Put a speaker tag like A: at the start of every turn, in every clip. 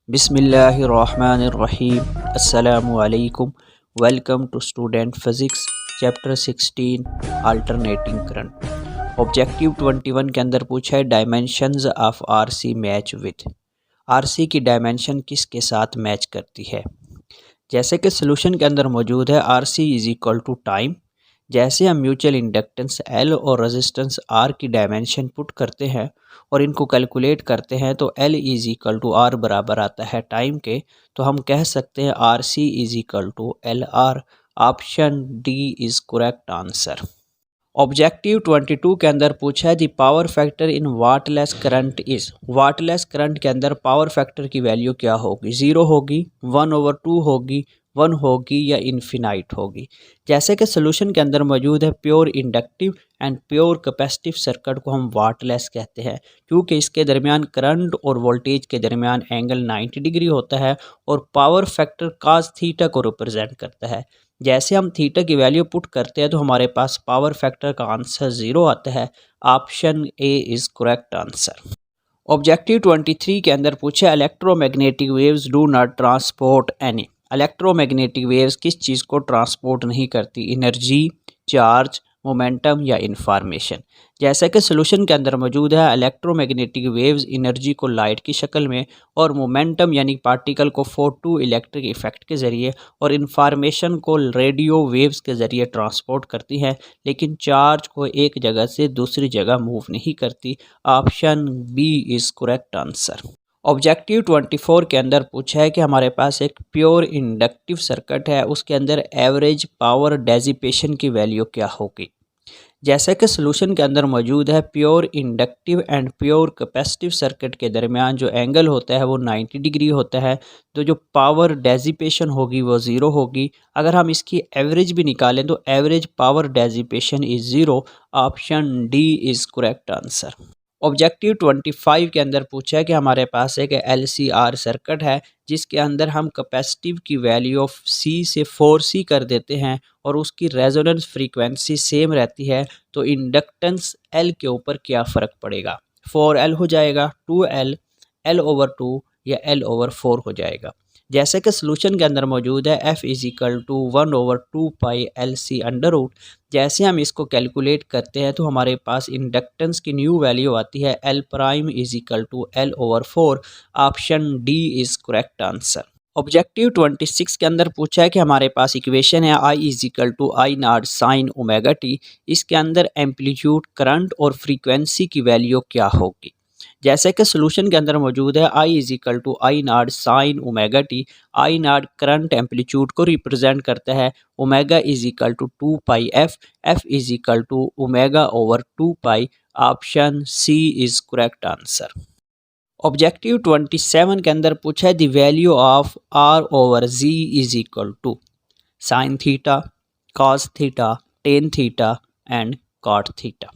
A: बिस्मिल्लाहिर्रहमानिर्रहीम। अस्सलामुअलैकुम। Welcome to student physics chapter 16 alternating current. Objective 21 के अंदर पूछा है dimensions of RC match with. RC की डायमेंशन किसके साथ मैच करती है। जैसे कि सोल्यूशन के अंदर मौजूद है RC is equal to time. जैसे हम म्यूचुअल इंडक्टेंस एल और रेजिस्टेंस आर की डायमेंशन पुट करते हैं और इनको कैलकुलेट करते हैं तो L is equal to R बराबर आता है टाइम के। तो हम कह सकते हैं R C is equal to L R. Option D is correct answer. Objective 22 के अंदर पूछा है the power factor in wattless current is. Wattless current के अंदर पावर फैक्टर की वैल्यू क्या होगी। ज़ीरो होगी, 1/2 होगी, 1 होगी या इन्फिनाइट होगी। जैसे कि सोल्यूशन के अंदर मौजूद है pure inductive and pure capacitive circuit को हम वाटलेस कहते हैं क्योंकि इसके दरमियान करंट और वोल्टेज के दरमियान एंगल 90 डिग्री होता है और पावर फैक्टर काज थीटा को रिप्रेजेंट करता है। जैसे हम थीटा की वैल्यू पुट करते हैं तो हमारे पास पावर फैक्टर का आंसर 0 आता है। Option A is correct answer. Objective 23 के अंदर पूछा electromagnetic waves do not transport any. Electromagnetic waves किस चीज़ को ट्रांसपोर्ट नहीं करती। एनर्जी, चार्ज, मोमेंटम या इंफॉर्मेशन। जैसा कि सोल्यूशन के अंदर मौजूद है इलेक्ट्रोमैग्नेटिक वेव्स एनर्जी को लाइट की शक्ल में और मोमेंटम यानी पार्टिकल को फोटो इलेक्ट्रिक इफेक्ट के ज़रिए और इंफॉर्मेशन को रेडियो वेव्स के ज़रिए ट्रांसपोर्ट करती हैं, लेकिन चार्ज को एक जगह से दूसरी जगह मूव नहीं करती। Option B is correct answer. Objective 24 के अंदर पूछा है कि हमारे पास एक प्योर इंडक्टिव सर्किट है, उसके अंदर एवरेज पावर डेसिपेशन की वैल्यू क्या होगी। जैसे कि सोल्यूशन के अंदर मौजूद है pure inductive and pure capacitive circuit के दरमियान जो एंगल होता है वो 90 डिग्री होता है, तो जो पावर डेसिपेशन होगी वो ज़ीरो होगी। अगर हम इसकी एवरेज भी निकालें तो average power dissipation is zero. Option D is correct answer. Objective 25 के अंदर पूछा है कि हमारे पास एक LCR सर्किट है जिसके अंदर हम कैपेसिटिव की वैल्यू ऑफ C से 4C कर देते हैं और उसकी रेजोनेंस फ्रीक्वेंसी सेम रहती है, तो इंडक्टेंस L के ऊपर क्या फ़र्क पड़ेगा। 4L हो जाएगा, 2L, L/2 या L/4 हो जाएगा। जैसे कि सोल्यूशन के अंदर मौजूद है F is equal to 1/2π/LC under root. जैसे हम इसको कैलकुलेट करते हैं तो हमारे पास इंडक्टेंस की न्यू वैल्यू आती है L prime is equal to L/4। Option D is correct answer. Objective 26 के अंदर पूछा है कि हमारे पास इक्वेशन है I is equal to I naught sine omega t. इसके अंदर एम्पलीट्यूड, करंट और फ्रीक्वेंसी की वैल्यू क्या होगी। जैसे कि सोल्यूशन के अंदर मौजूद है I is equal to I naught sine omega t. I naught current amplitude को रिप्रेजेंट करता है, omega is equal to 2πf, f is equal to ओमेगा/2π। Option C is correct answer. Objective 27 के अंदर पूछा है the value of R/Z is equal to sine theta, cos theta, tan theta and cot theta.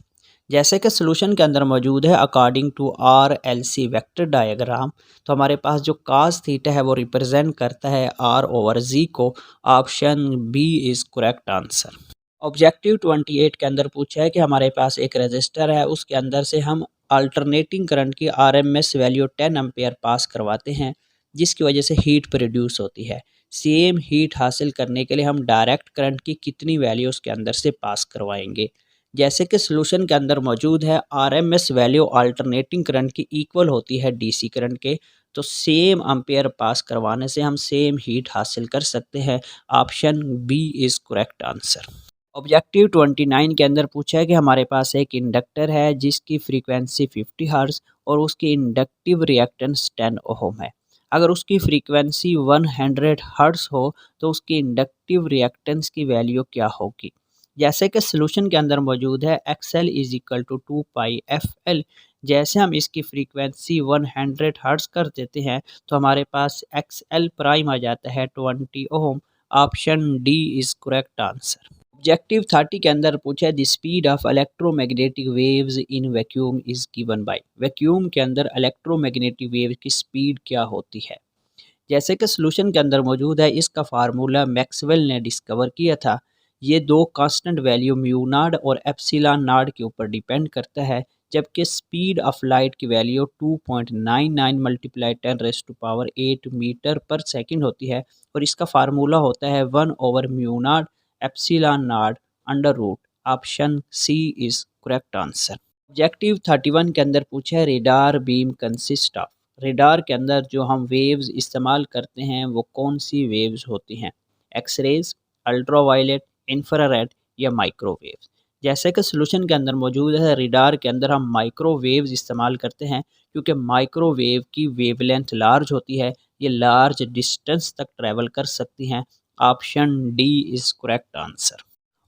A: जैसे कि solution के अंदर मौजूद है according to RLC vector diagram, तो हमारे पास जो cos थीटा है वो रिप्रेजेंट करता है R/Z को। Option B is correct answer. Objective 28 के अंदर पूछा है कि हमारे पास एक रजिस्टर है, उसके अंदर से हम अल्टरनेटिंग करंट की RMS वैल्यू 10 एम्पेयर पास करवाते हैं जिसकी वजह से हीट प्रोड्यूस होती है। सेम हीट हासिल करने के लिए हम डायरेक्ट करंट की कितनी वैल्यू उसके अंदर से पास करवाएंगे। जैसे कि सोल्यूशन के अंदर मौजूद है RMS वैल्यू अल्टरनेटिंग करंट की इक्वल होती है DC करंट के, तो सेम एम्पेयर पास करवाने से हम सेम हीट हासिल कर सकते हैं। Option B is correct answer. Objective 29 के अंदर पूछा है कि हमारे पास एक इंडक्टर है जिसकी फ्रीक्वेंसी 50 हर्ट्ज़ और उसकी इंडक्टिव रिएक्टेंस 10 ओम है। अगर उसकी फ्रीक्वेंसी 100 हर्ट्ज़ हो तो उसकी इंडक्टिव रिएक्टेंस की वैल्यू क्या होगी। जैसे कि सोल्यूशन के अंदर मौजूद है XL is equal to 2πfL। जैसे हम इसकी फ्रीक्वेंसी 100 हर्ट्ज़ कर देते हैं तो हमारे पास XL प्राइम आ जाता है 20 ohm. Option D is correct answer. Objective 30 के अंदर पूछा है the speed of electromagnetic waves in vacuum is given by. Vacuum के अंदर इलेक्ट्रोमैग्नेटिक वेव की स्पीड क्या होती है। जैसे कि सोल्यूशन के अंदर मौजूद है इसका फार्मूला मैक्सवेल ने डिस्कवर किया था। ये दो कांस्टेंट वैल्यू म्यू नॉट और एप्सिलॉन नॉट के ऊपर डिपेंड करता है। जबकि स्पीड ऑफ लाइट की वैल्यू 2.99 मल्टीप्लाई 10⁻⁸ मीटर पर सेकंड होती है और इसका फार्मूला होता है 1/μ0 epsilon naught under root. Option C is correct answer. Objective 31 के अंदर पूछा है radar beam consist of. Radar के अंदर जो हम वेव्स इस्तेमाल करते हैं वो कौन सी वेव्स होती हैं? एक्सरेज, अल्ट्रावायलेट, इंफ्रारेड या माइक्रोवेव्स। जैसे कि सोल्यूशन के अंदर मौजूद है रेडार के अंदर हम माइक्रोवेव्स इस्तेमाल करते हैं क्योंकि माइक्रोवेव की वेवलेंथ लार्ज होती है, ये लार्ज डिस्टेंस तक ट्रैवल कर सकती हैं। Option D is correct answer.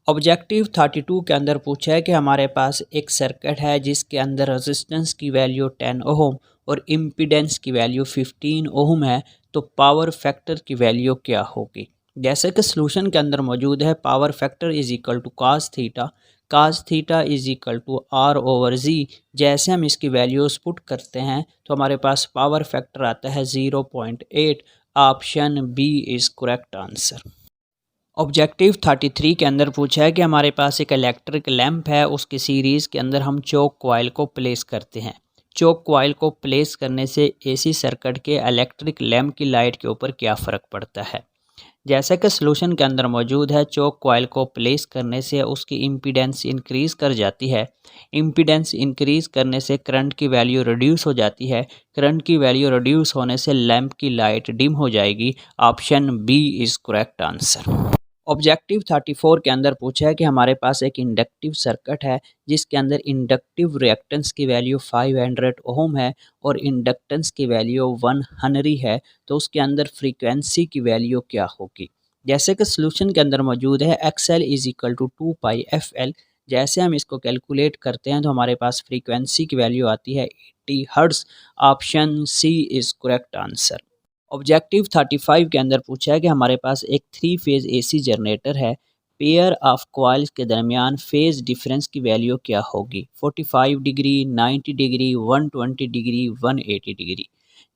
A: Objective 32 के अंदर पूछा है कि हमारे पास एक सर्किट है जिसके अंदर रेजिस्टेंस की वैल्यू 10 ओम और इम्पीडेंस की वैल्यू 15 ओम है, तो पावर फैक्टर की वैल्यू क्या होगी? जैसे कि सॉल्यूशन के अंदर मौजूद है power factor is equal to cos theta is equal to R over Z. जैसे हम इसकी वैल्यूज़ पुट करते हैं तो हमारे पास पावर फैक्टर आता है 0.8। Option B is correct answer. Objective 33 के अंदर पूछा है कि हमारे पास एक इलेक्ट्रिक लैंप है, उसकी सीरीज़ के अंदर हम चौक कॉइल को प्लेस करते हैं। चौक कॉइल को प्लेस करने से एसी सर्किट के इलेक्ट्रिक लैंप की लाइट के ऊपर क्या फ़र्क पड़ता है? जैसा कि सॉल्यूशन के अंदर मौजूद है चौक कॉइल को प्लेस करने से उसकी इम्पीडेंस इंक्रीज़ कर जाती है। इम्पीडेंस इंक्रीज़ करने से करंट की वैल्यू रिड्यूस हो जाती है। करंट की वैल्यू रिड्यूस होने से लैंप की लाइट डिम हो जाएगी। Option B is correct answer. Objective 34 के अंदर पूछा है कि हमारे पास एक इंडक्टिव सर्किट है जिसके अंदर इंडक्टिव रिएक्टेंस की वैल्यू 500 ओम है और इंडक्टेंस की वैल्यू 1 हेनरी है, तो उसके अंदर फ्रीक्वेंसी की वैल्यू क्या होगी? जैसे कि सॉल्यूशन के अंदर मौजूद है XL is equal to 2πfl। जैसे हम इसको कैलकुलेट करते हैं तो हमारे पास फ्रीक्वेंसी की वैल्यू आती है 80 hertz. Option C is correct answer. Objective 35 के अंदर पूछा है कि हमारे पास एक 3 फेज़ एसी जनरेटर है, पेयर ऑफ कॉइल्स के दरमियान फेज़ डिफरेंस की वैल्यू क्या होगी? 45 डिग्री, 90 डिग्री, 120 डिग्री, 180 डिग्री।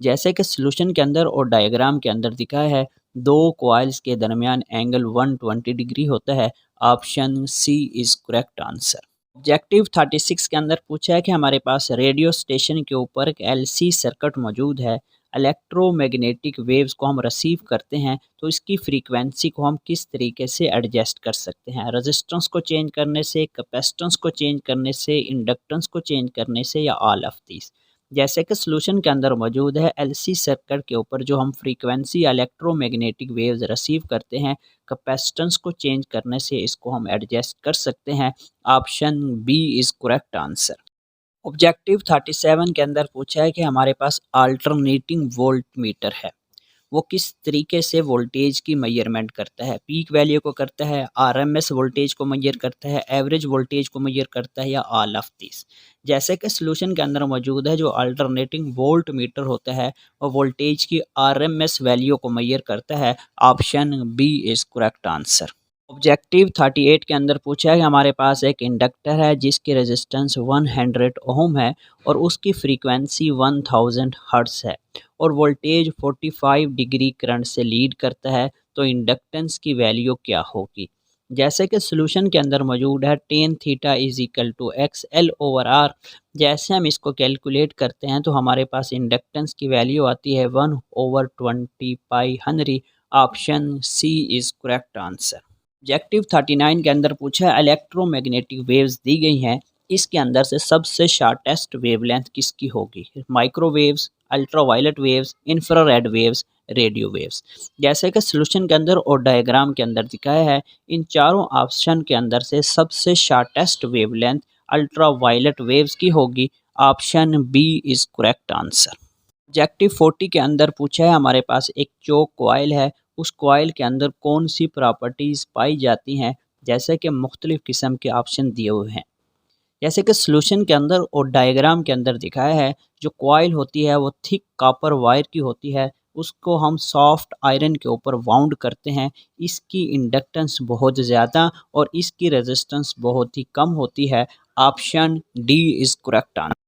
A: जैसे कि सॉल्यूशन के अंदर और डायग्राम के अंदर दिखा है दो कॉइल्स के दरमियान एंगल 120 डिग्री होता है। Option C is correct answer. Objective 36 के अंदर पूछा है कि हमारे पास रेडियो स्टेशन के ऊपर एक एलसी सर्किट मौजूद है। इलेक्ट्रोमैग्नेटिक वेव्स को हम रिसीव करते हैं तो इसकी फ्रीक्वेंसी को हम किस तरीके से एडजस्ट कर सकते हैं? रेजिस्टेंस को चेंज करने से, कैपेसिटेंस को चेंज करने से, इंडक्टेंस को चेंज करने से या ऑल ऑफ दीज। जैसे कि सॉल्यूशन के अंदर मौजूद है एलसी सर्किट के ऊपर जो हम फ्रीक्वेंसी इलेक्ट्रोमैग्नेटिक वेव्स रिसीव करते हैं, कैपेसिटेंस को चेंज करने से इसको हम एडजस्ट कर सकते हैं। Option B is correct answer. Objective 37 के अंदर पूछा है कि हमारे पास अल्टरनेटिंग वोल्ट मीटर है, वो किस तरीके से वोल्टेज की मेजरमेंट करता है? पीक वैल्यू को करता है, आरएमएस वोल्टेज को मेजर करता है, एवरेज वोल्टेज को मेजर करता है या ऑल ऑफ दिस। जैसे कि सॉल्यूशन के अंदर मौजूद है जो अल्टरनेटिंग वोल्ट मीटर होता है वो वोल्टेज की आरएमएस वैल्यू को मेजर करता है। Option B is correct answer. Objective 38 के अंदर पूछा है कि हमारे पास एक इंडक्टर है जिसकी रेजिस्टेंस 100 ओम है और उसकी फ्रीक्वेंसी 1000 हर्ट्ज़ है और वोल्टेज 45 डिग्री करंट से लीड करता है, तो इंडक्टेंस की वैल्यू क्या होगी? जैसे कि सॉल्यूशन के अंदर मौजूद है tan theta is equal to XL over R। जैसे हम इसको कैलकुलेट करते हैं तो हमारे पास इंडक्टेंस की वैल्यू आती है 1/20 pi henry. Option C is correct answer. Objective 39 के अंदर पूछा है इलेक्ट्रोमैग्नेटिक वेव्स दी गई हैं, इसके अंदर से सबसे शॉर्टेस्ट वेवलेंथ किसकी होगी? Microwaves, ultraviolet waves, infrared waves, radio waves. जैसे कि सॉल्यूशन के अंदर और डायग्राम के अंदर दिखाया है इन चारों ऑप्शन के अंदर से सबसे शॉर्टेस्ट वेवलेंथ अल्ट्रावायलेट वेव्स की होगी। Option B is correct answer. Objective 40 के अंदर पूछा है हमारे पास एक चौक कॉइल है, उस कॉइल के अंदर कौन सी प्रॉपर्टीज़ पाई जाती हैं? जैसे कि मुख्तलिफ़ किस्म के ऑप्शन दिए हुए हैं। जैसे कि सॉल्यूशन के अंदर और डायग्राम के अंदर दिखाया है जो कॉइल होती है वो थिक कॉपर वायर की होती है, उसको हम सॉफ्ट आयरन के ऊपर वाउंड करते हैं। इसकी इंडक्टेंस बहुत ज़्यादा और इसकी रेजिस्टेंस बहुत ही कम होती है। Option D is correct answer.